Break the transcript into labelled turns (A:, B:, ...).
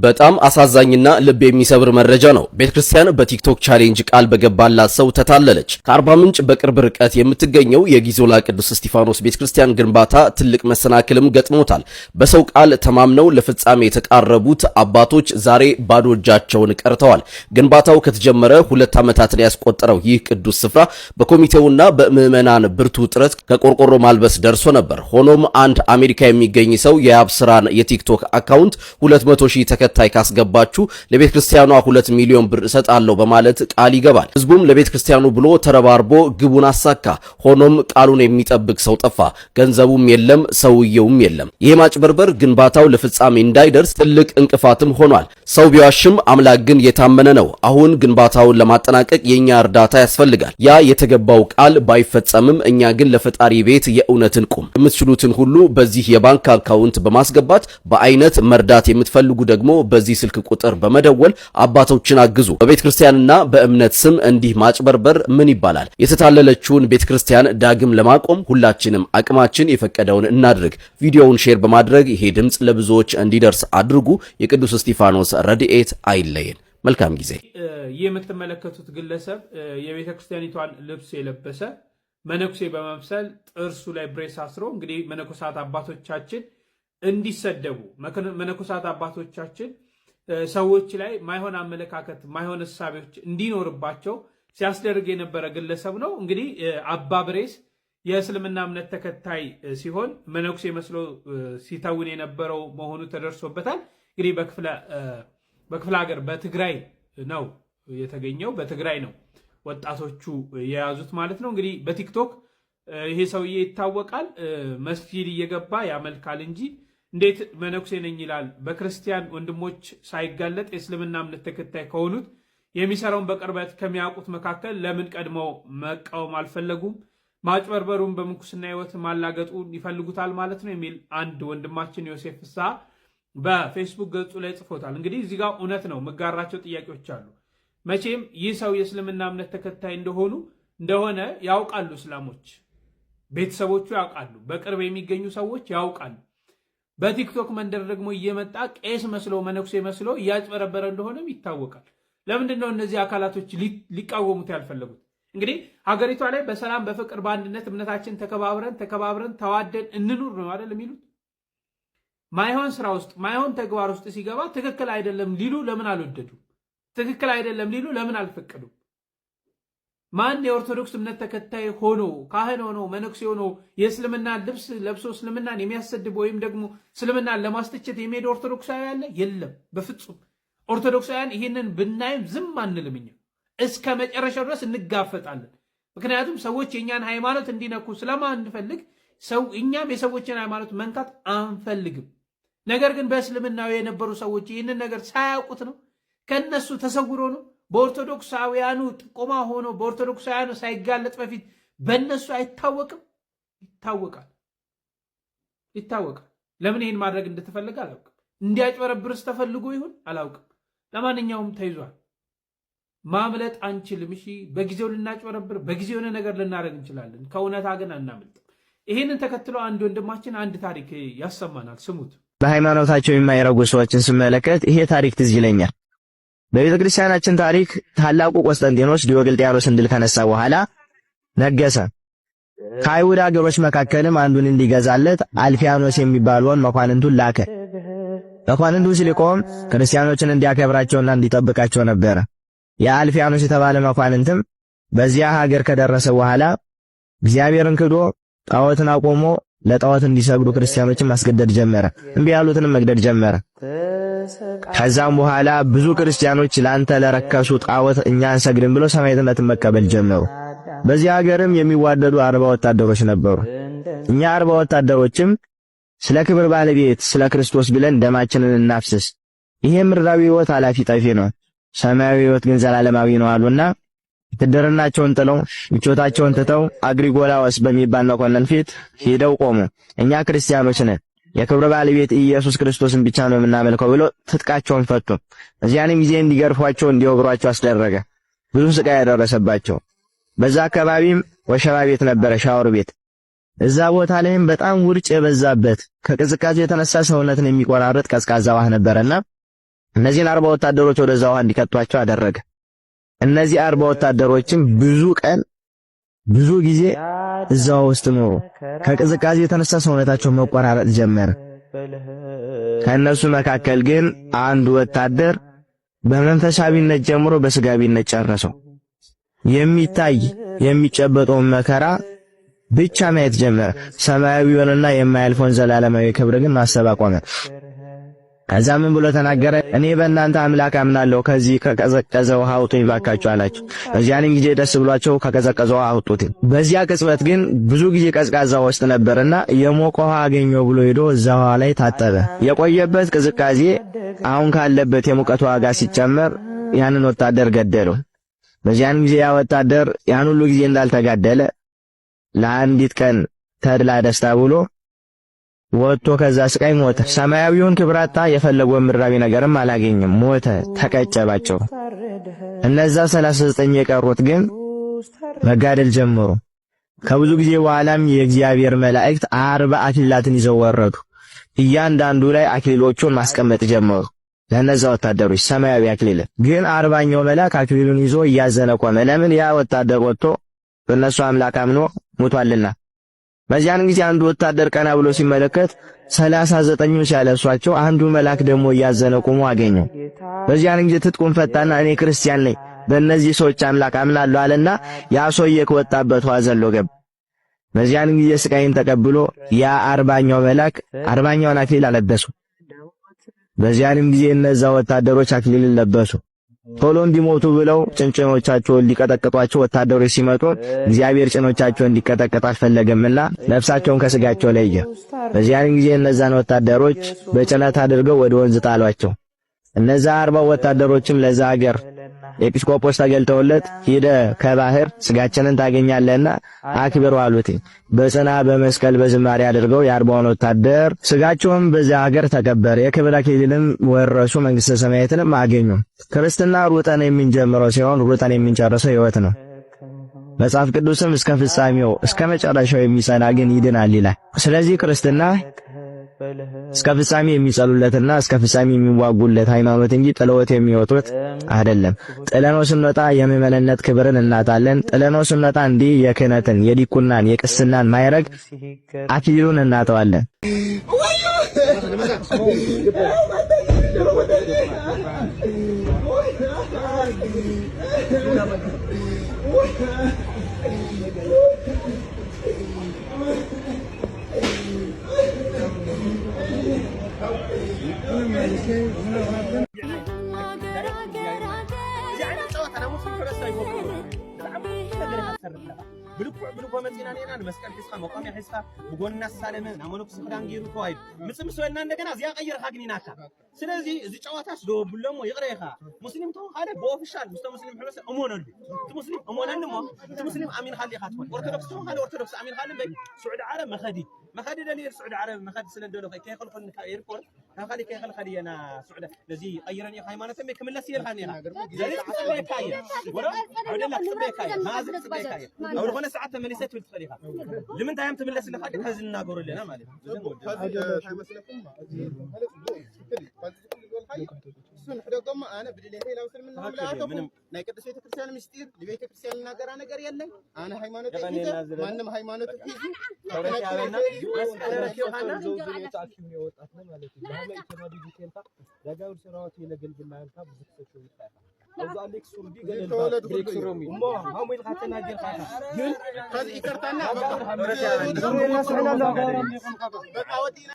A: በጣም አሳዛኝና ልብ የሚሰብር መረጃ ነው። ቤተክርስቲያን በቲክቶክ ቻሌንጅ ቃል በገባላት ሰው ተታለለች። ከአርባ ምንጭ በቅርብ ርቀት የምትገኘው የጊዞላ ቅዱስ እስጢፋኖስ ቤተክርስቲያን ግንባታ ትልቅ መሰናክልም ገጥሞታል። በሰው ቃል ተማምነው ለፍጻሜ የተቃረቡት አባቶች ዛሬ ባዶ እጃቸውን ቀርተዋል። ግንባታው ከተጀመረ 2 ዓመታትን ያስቆጠረው ይህ ቅዱስ ስፍራ በኮሚቴውና በምዕመናን ብርቱ ጥረት ከቆርቆሮ ማልበስ ደርሶ ነበር። ሆኖም አንድ አሜሪካ የሚገኝ ሰው የአብስራን የቲክቶክ አካውንት 200,000 ተከታይ ካስገባችሁ ለቤተክርስቲያኗ 2 ሚሊዮን ብር እሰጣለሁ በማለት ቃል ይገባል። ህዝቡም ለቤተክርስቲያኑ ብሎ ተረባርቦ ግቡን አሳካ። ሆኖም ቃሉን የሚጠብቅ ሰው ጠፋ። ገንዘቡም የለም፣ ሰውየውም የለም። ይሄ ማጭበርበር ግንባታው ለፍጻሜ እንዳይደርስ ትልቅ እንቅፋትም ሆኗል። ሰው ቢዋሽም አምላክ ግን የታመነ ነው። አሁን ግንባታውን ለማጠናቀቅ የኛ እርዳታ ያስፈልጋል። ያ የተገባው ቃል ባይፈጸምም እኛ ግን ለፈጣሪ ቤት የእውነትን ቁም የምትችሉትን ሁሉ በዚህ የባንክ አካውንት በማስገባት በአይነት መርዳት የምትፈልጉ ደግሞ በዚህ ስልክ ቁጥር በመደወል አባቶችን አግዙ። በቤተክርስቲያንና በእምነት ስም እንዲህ ማጭበርበር ምን ይባላል? የተታለለችውን ቤተክርስቲያን ዳግም ለማቆም ሁላችንም አቅማችን የፈቀደውን እናድርግ። ቪዲዮውን ሼር በማድረግ ይሄ ድምጽ ለብዙዎች እንዲደርስ አድርጉ። የቅዱስ እስጢፋኖስ ረድኤት አይለየን። መልካም ጊዜ።
B: ይህ የምትመለከቱት ግለሰብ የቤተክርስቲያኒቷን ልብስ የለበሰ መነኩሴ በመምሰል ጥርሱ ላይ ብሬስ አስሮ እንግዲህ መነኮሳት አባቶቻችን እንዲሰደቡ መነኮሳት አባቶቻችን ሰዎች ላይ ማይሆን አመለካከት ማይሆን እሳቤዎች እንዲኖርባቸው ሲያስደርግ የነበረ ግለሰብ ነው። እንግዲህ አባ ብሬስ የእስልምና እምነት ተከታይ ሲሆን መነኩሴ መስሎ ሲተውን የነበረው መሆኑ ተደርሶበታል። እንግዲህ በክፍለ ሀገር በትግራይ ነው የተገኘው። በትግራይ ነው ወጣቶቹ የያዙት ማለት ነው። እንግዲህ በቲክቶክ ይሄ ሰውዬ ይታወቃል። መስጂድ እየገባ ያመልካል እንጂ እንዴት መነኩሴ ነኝ ይላል? በክርስቲያን ወንድሞች ሳይጋለጥ የእስልምና እምነት ተከታይ ከሆኑት የሚሰራውን በቅርበት ከሚያውቁት መካከል ለምን ቀድመው መቃወም አልፈለጉም? ማጭበርበሩን በምንኩስና ሕይወት ማላገጡን ይፈልጉታል ማለት ነው የሚል አንድ ወንድማችን ዮሴፍ ፍስሐ በፌስቡክ ገጹ ላይ ጽፎታል። እንግዲህ እዚህ ጋር እውነት ነው መጋራቸው ጥያቄዎች አሉ። መቼም ይህ ሰው የእስልምና እምነት ተከታይ እንደሆነ ያውቃሉ። እስላሞች ቤተሰቦቹ ያውቃሉ። በቅርብ የሚገኙ ሰዎች ያውቃሉ። በቲክቶክ መንደር ደግሞ እየመጣ ቄስ መስሎ መነኩሴ መስሎ እያጭበረበረ እንደሆነም ይታወቃል። ለምንድን ነው እነዚህ አካላቶች ሊቃወሙት ያልፈለጉት? እንግዲህ ሀገሪቷ ላይ በሰላም በፍቅር በአንድነት እምነታችን ተከባብረን ተዋደን እንኑር ነው አይደል የሚሉት። ማይሆን ስራ ውስጥ ማይሆን ተግባር ውስጥ ሲገባ ትክክል አይደለም ሊሉ ለምን አልወደዱ? ትክክል አይደለም ሊሉ ለምን አልፈቀዱም? ማን የኦርቶዶክስ እምነት ተከታይ ሆኖ ካህን ሆኖ መነኩሴ ሆኖ የእስልምና ልብስ ለብሶ እስልምናን የሚያሰድብ ወይም ደግሞ እስልምናን ለማስተቸት የሚሄድ ኦርቶዶክሳዊ ያለ የለም፣ በፍጹም። ኦርቶዶክሳውያን ይህንን ብናይም ዝም አንልም። እኛ እስከ መጨረሻው ድረስ እንጋፈጣለን። ምክንያቱም ሰዎች የእኛን ሃይማኖት እንዲነኩ ስለማንፈልግ እኛም የሰዎችን ሃይማኖት መንካት አንፈልግም። ነገር ግን በእስልምናው የነበሩ ሰዎች ይህንን ነገር ሳያውቁት ነው፣ ከነሱ ተሰውሮ ነው። በኦርቶዶክሳውያኑ ጥቆማ ሆኖ በኦርቶዶክሳውያኑ ሳይጋለጥ በፊት በእነሱ አይታወቅም? ይታወቃል። ለምን ይህን ማድረግ እንደተፈለገ አላውቅም። እንዲያጭበረብርስ ተፈልጎ ይሁን አላውቅም። ለማንኛውም ተይዟል። ማምለጥ አንችልም። እሺ፣ በጊዜው ልናጭበረብር፣ በጊዜው የሆነ ነገር ልናደርግ እንችላለን። ከእውነታ ግን አናመልጥም። ይህንን ተከትሎ አንድ ወንድማችን አንድ ታሪክ ያሰማናል። ስሙት።
C: በሃይማኖታቸው የማይረጉ ሰዎችን ስመለከት ይሄ ታሪክ ትዝ ይለኛል። በቤተ ክርስቲያናችን ታሪክ ታላቁ ቆስጠንጢኖስ ዲዮቅልጥያኖስን ድል ከነሳ በኋላ ነገሰ። ከአይሁድ አገሮች መካከልም አንዱን እንዲገዛለት አልፊያኖስ የሚባለውን መኳንንቱን ላከ። መኳንንቱ ሲልኮም ክርስቲያኖችን እንዲያከብራቸውና እንዲጠብቃቸው ነበረ። የአልፊያኖስ የተባለ መኳንንትም በዚያ ሀገር ከደረሰ በኋላ እግዚአብሔርን ክዶ ጣዖትን አቆሞ ለጣዖት እንዲሰግዱ ክርስቲያኖችን ማስገደድ ጀመረ። እምቢ ያሉትንም መግደል ጀመረ። ከዛም በኋላ ብዙ ክርስቲያኖች ላንተ ለረከሱ ጣዖት እኛ አንሰግድም ብለው ሰማዕትነትን መቀበል ጀመሩ። በዚህ ሀገርም የሚዋደዱ 40 ወታደሮች ነበሩ። እኛ 40 ወታደሮችም ስለ ክብር ባለቤት ስለ ክርስቶስ ብለን ደማችንን እናፍስስ፣ ይሄ ምድራዊ ሕይወት አላፊ ጠፊ ነው፣ ሰማያዊ ሕይወት ግን ዘላለማዊ ነው አሉና ትድርናቸውን ጥለው ምቾታቸውን ትተው አግሪጎላዎስ በሚባል መኮንን ፊት ሄደው ቆሙ። እኛ ክርስቲያኖች ነን፣ የክብር ባለቤት ኢየሱስ ክርስቶስን ብቻ ነው የምናመልከው ብሎ ትጥቃቸውን ፈቱ። እዚያንም ጊዜ እንዲገርፏቸው እንዲወግሯቸው አስደረገ። ብዙ ስቃይ ያደረሰባቸው። በዛ አካባቢም ወሸባ ቤት ነበረ፣ ሻወር ቤት። እዛ ቦታ ላይም በጣም ውርጭ የበዛበት ከቅዝቃዜ የተነሳ ሰውነትን የሚቆራረጥ ቀዝቃዛ ውሃ ነበርና እነዚህን 40 ወታደሮች ወደዛ ውሃ እንዲከቷቸው አደረገ። እነዚህ 40 ወታደሮችም ብዙ ጊዜ እዛው ውስጥ ኖሩ። ከቅዝቃዜ የተነሳ ሰውነታቸው መቆራረጥ ጀመረ። ከነሱ መካከል ግን አንድ ወታደር በመንፈሳዊነት ጀምሮ በስጋቢነት ጨረሰው። የሚታይ የሚጨበጠውን መከራ ብቻ ማየት ጀመረ። ሰማያዊውንና የማያልፈውን ዘላለማዊ ክብር ግን ማሰብ አቆመ። ከዛ ምን ብሎ ተናገረ? እኔ በእናንተ አምላክ አምናለሁ፣ ከዚህ ከቀዘቀዘ ውሃ አውጡኝ ባካችሁ አላቸው። በዚያን ጊዜ ደስ ብሏቸው ከቀዘቀዘ ውሃ አውጡት። በዚያ ቅጽበት ግን ብዙ ጊዜ ቀዝቃዛ ውስጥ ነበርና የሞቀ ውሃ አገኘው ብሎ ሄዶ እዛ ውሃ ላይ ታጠበ። የቆየበት ቅዝቃዜ አሁን ካለበት የሙቀት ዋጋ ሲጨመር ያንን ወታደር ገደለው። በዚያን ጊዜ ያ ወታደር ያን ሁሉ ጊዜ እንዳልተጋደለ ለአንዲት ቀን ተድላ ደስታ ብሎ ወጥቶ ከዛ ስቃይ ሞተ። ሰማያዊውን ክብራታ የፈለገው ምድራዊ ነገርም አላገኘም፣ ሞተ፣ ተቀጨባቸው። እነዛ 39 የቀሩት ግን መጋደል ጀመሩ። ከብዙ ጊዜ በኋላም የእግዚአብሔር መላእክት 40 አክሊላትን ይዘው ወረዱ። እያንዳንዱ ላይ አክሊሎቹን ማስቀመጥ ጀመሩ። ለነዛ ወታደሮች ሰማያዊ አክሊል። ግን 40ኛው መልአክ አክሊሉን ይዞ እያዘነ ቆመ። ለምን? ያ ወታደር ወጥቶ በእነሱ አምላክ አምኖ ሞቷልና። በዚያን ጊዜ አንዱ ወታደር ቀና ብሎ ሲመለከት 39ኙ ሲያለብሷቸው አንዱ መልአክ ደግሞ እያዘነ ቆሞ አገኘው። በዚያን ጊዜ ትጥቁን ፈታና እኔ ክርስቲያን ነኝ በእነዚህ ሰዎች አምላክ አምናለሁ አለና ያ ሰውዬ ከወጣበት ውሃ ዘሎ ገባ። በዚያን ጊዜ ስቃይን ተቀብሎ ያ 40ኛው መልአክ 40ኛውን አክሊል አለበሱ። በዚያንም ጊዜ እነዛ ወታደሮች አክሊልን ለበሱ። ቶሎ እንዲሞቱ ብለው ጭንጭኖቻቸውን ሊቀጠቅጧቸው ወታደሮች ሲመጡ እግዚአብሔር ጭኖቻቸውን እንዲቀጠቅጡ አልፈለገምና ነፍሳቸውን ከስጋቸው ለየ። በዚያን ጊዜ እነዛን ወታደሮች በጭነት አድርገው ወደ ወንዝ ጣሏቸው። እነዛ 40 ወታደሮችም ለዛ ሀገር ኤጲስቆጶስ ተገልጠውለት ሄደ ከባህር ስጋችንን ታገኛለህና አክብሩ አሉት። በጽና በመስቀል በዝማሬ አድርገው የ40 ወታደር ስጋቸውን በዛ ሀገር ተቀበረ። የክብር አክሊልንም ወረሱ፣ መንግስተ ሰማያትንም አገኙ። ክርስትና ሩጠን የምንጀምረው ሲሆን ሩጠን የምንጨርሰው ሕይወት ነው። መጽሐፍ ቅዱስም እስከ ፍጻሜው እስከ መጨረሻው የሚጸና ግን ይድናል ይላል። ስለዚህ ክርስትና እስከ ፍጻሜ የሚጸሉለትና እስከ ፍጻሜ የሚዋጉለት ሃይማኖት እንጂ ጥለውት የሚወጡት አይደለም። ጥለነው ስንወጣ የምእመንነት ክብርን እናጣለን። ጥለነው ስንወጣ እንዲህ የክህነትን፣ የዲቁናን፣ የቅስናን ማይረግ አክሊሉን እናጠዋለን።
D: ብልኩዕ መፂና ነና ንመስቀል ሒዝካ መቋሚያ ሒዝካ ብጎንና ሳለመ ናመኖክ ስክዳን ገይሩ ተዋሂዱ ምጽምስ ወልና እንደገና እዚያ ቀይርካ ግኒናካ። ስለዚ እዚ ጨዋታስ ደወብሎሞ ይቕረይኻ ሙስሊም ተኻለ በኦፊሻል ምስተ ሙስሊም ሕብረተሰብ እሞነሉ እቲ ሙስሊም እሞነሉ ሞ እቲ ሙስሊም አሚን ኻሊ ኢኻ ትኾን። ኦርቶዶክስ ተኻለ ኦርቶዶክስ አሚን ኻሊ በይ ሱዑድ ዓረብ መኸዲ ደልየ ሱዑድ ዓረብ መኸዲ ስለንደሎ ከይኸልኹን ኤርፖርት ካኻሊ ከይኸልኸል የና ሱዑድ ለዚ ቀይረን ኢኻ ሃይማኖተም ክምለስ ይልኻኒ ኢኻ ዘሪ ጽበይካየ ወሮ ዓውደላ ጽበይካየ ማዝር ጽበይካየ አው ለሆነ ሰዓት ተመለሰት ትፈልጥ ኢኻ ለምንታይ አም ትምለስ ለኻ ከዚ እናገሩልና ማለት ነው። እሱን ሕደጎማ አነ ብድሌቴ ላውስል ምን ማምላአቶም ናይ ቅዱስ ቤተ ክርስቲያን ምስጢር ለቤተ ክርስቲያን እናገራ ነገር የለኝ። አነ ሃይማኖት ይዘ ማንም ሃይማኖት ይዙ ተወራያለና መስቀለረኪውሃና ዘውዘው ታክሲው የወጣት ነው ማለት ነው። ባህላ ኢተማዲ ዲቴንታ ዳጋው ስራዎት ይለገልግላልካ ብዙ ተሰው ይጣፋ እዛ አሌክስ ሱርዲ ገለል ግሪክ ሮሚ እሞ ማሙል ካተና ጀርካ ግን ከዚ ይከርታና በቃ ወዲና